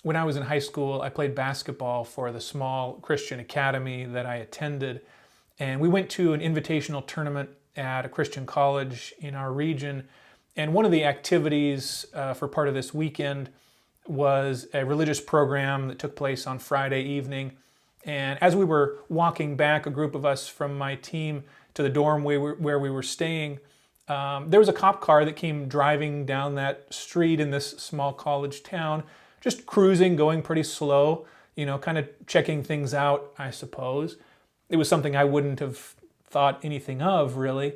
When I was in high school, I played basketball for the small Christian academy that I attended. And we went to an invitational tournament at a Christian college in our region. And one of the activities for part of this weekend was a religious program that took place on Friday evening. And as we were walking back, a group of us from my team, to the dorm where we were staying, there was a cop car that came driving down that street in this small college town, just cruising, going pretty slow, kind of checking things out, I suppose. It was something I wouldn't have thought anything of, really,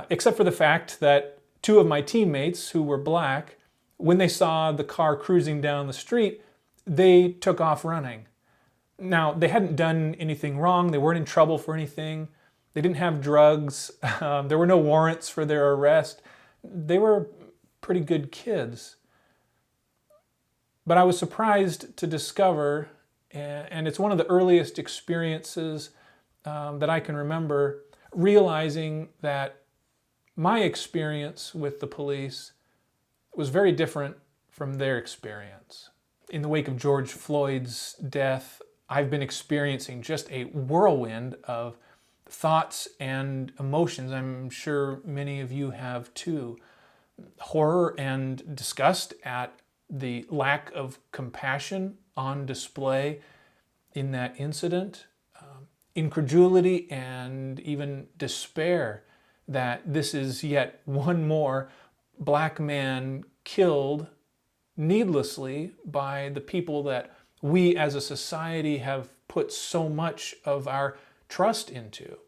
except for the fact that two of my teammates who were black, when they saw the car cruising down the street, they took off running. Now, they hadn't done anything wrong. They weren't in trouble for anything. They didn't have drugs. There were no warrants for their arrest. They were pretty good kids. But I was surprised to discover, and it's one of the earliest experiences that I can remember, realizing that my experience with the police was very different from their experience. In the wake of George Floyd's death, I've been experiencing just a whirlwind of thoughts and emotions. I'm sure many of you have too. Horror and disgust at the lack of compassion on display in that incident, incredulity and even despair that this is yet one more black man killed needlessly by the people that we as a society have put so much of our trust into.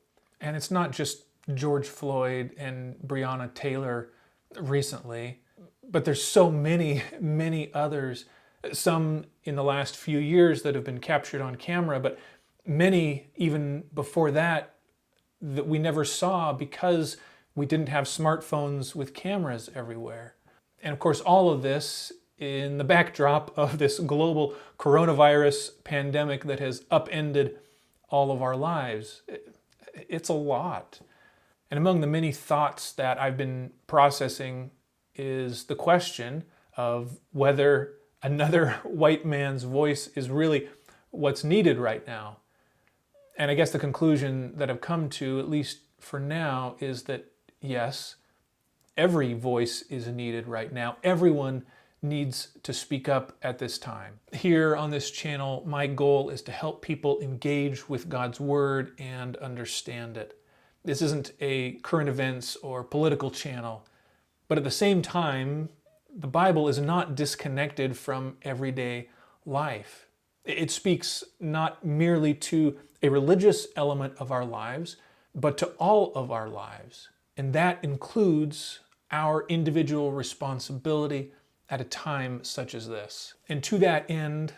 And it's not just George Floyd and Breonna Taylor recently, but there's so many, many others, some in the last few years that have been captured on camera, but many even before that we never saw because we didn't have smartphones with cameras everywhere. And of course, all of this in the backdrop of this global coronavirus pandemic that has upended all of our lives. It's a lot. And among the many thoughts that I've been processing is the question of whether another white man's voice is really what's needed right now. And I guess the conclusion that I've come to, at least for now, is that yes, every voice is needed right now. Everyone needs to speak up at this time. Here on this channel, my goal is to help people engage with God's Word and understand it. This isn't a current events or political channel, but at the same time, the Bible is not disconnected from everyday life. It speaks not merely to a religious element of our lives, but to all of our lives. And that includes our individual responsibility at a time such as this. And to that end,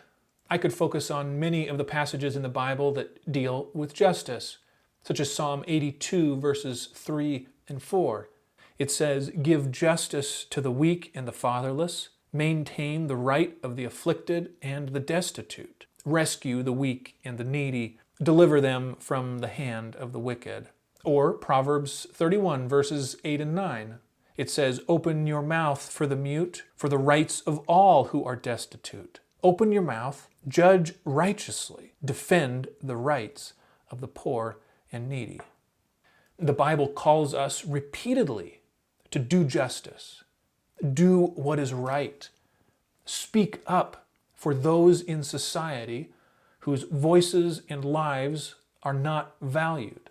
I could focus on many of the passages in the Bible that deal with justice, such as Psalm 82, verses 3 and 4. It says, "Give justice to the weak and the fatherless, maintain the right of the afflicted and the destitute, rescue the weak and the needy, deliver them from the hand of the wicked." Or Proverbs 31, verses 8 and 9. It says, "Open your mouth for the mute, for the rights of all who are destitute. Open your mouth, judge righteously, defend the rights of the poor and needy." The Bible calls us repeatedly to do justice, do what is right, speak up for those in society whose voices and lives are not valued.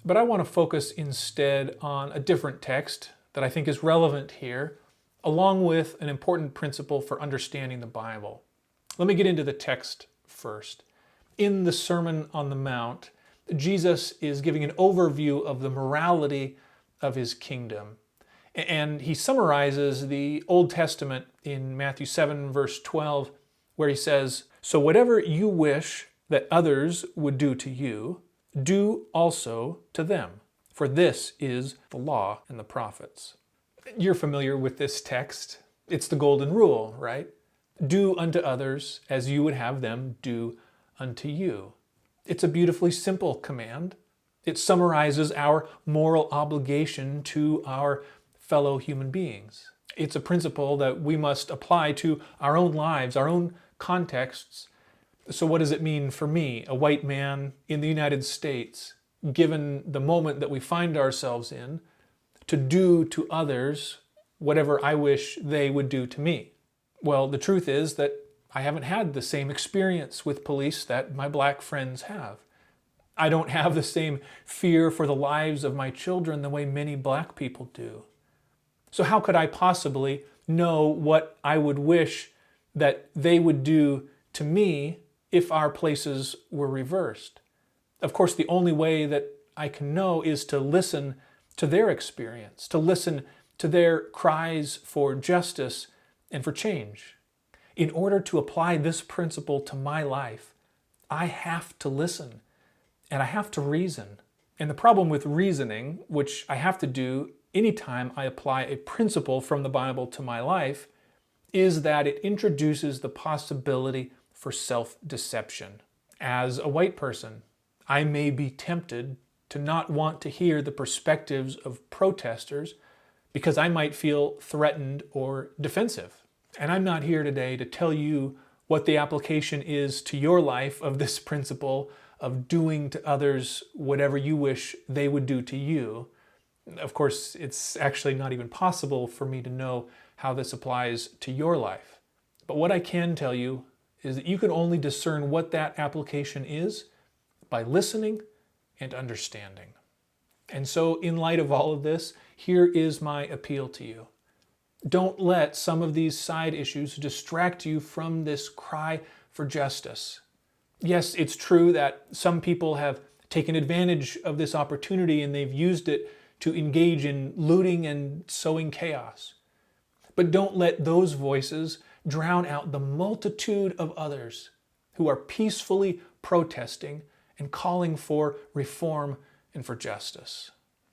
But I want to focus instead on a different text that I think is relevant here, along with an important principle for understanding the Bible. Let me get into the text first. In the Sermon on the Mount, Jesus is giving an overview of the morality of his kingdom. And he summarizes the Old Testament in Matthew 7, verse 12, where he says, "So whatever you wish that others would do to you, do also to them. For this is the law and the prophets." You're familiar with this text. It's the golden rule, right? Do unto others as you would have them do unto you. It's a beautifully simple command. It summarizes our moral obligation to our fellow human beings. It's a principle that we must apply to our own lives, our own contexts. So what does it mean for me, a white man in the United States, given the moment that we find ourselves in, to do to others whatever I wish they would do to me? Well, the truth is that I haven't had the same experience with police that my black friends have. I don't have the same fear for the lives of my children the way many black people do. So how could I possibly know what I would wish that they would do to me if our places were reversed? Of course, the only way that I can know is to listen to their experience, to listen to their cries for justice and for change. In order to apply this principle to my life, I have to listen and I have to reason. And the problem with reasoning, which I have to do anytime I apply a principle from the Bible to my life, is that it introduces the possibility for self-deception. As a white person, I may be tempted to not want to hear the perspectives of protesters because I might feel threatened or defensive. And I'm not here today to tell you what the application is to your life of this principle of doing to others whatever you wish they would do to you. Of course, it's actually not even possible for me to know how this applies to your life. But what I can tell you is that you can only discern what that application is by listening and understanding. And so, in light of all of this, here is my appeal to you. Don't let some of these side issues distract you from this cry for justice. Yes, it's true that some people have taken advantage of this opportunity and they've used it to engage in looting and sowing chaos. But don't let those voices drown out the multitude of others who are peacefully protesting and calling for reform and for justice.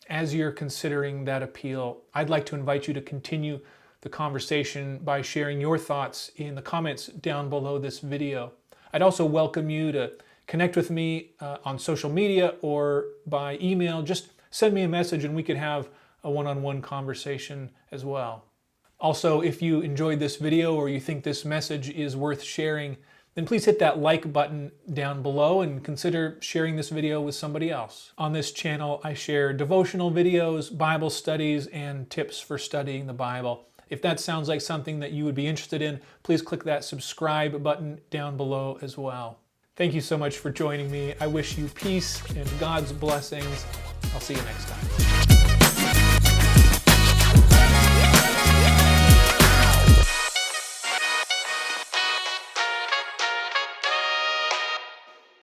As you're considering that appeal, I'd like to invite you to continue the conversation by sharing your thoughts in the comments down below this video. I'd also welcome you to connect with me on social media or by email. Just send me a message and we could have a one-on-one conversation as well. Also, if you enjoyed this video or you think this message is worth sharing, then please hit that like button down below and consider sharing this video with somebody else. On this channel, I share devotional videos, Bible studies, and tips for studying the Bible. If that sounds like something that you would be interested in, please click that subscribe button down below as well. Thank you so much for joining me. I wish you peace and God's blessings. I'll see you next time.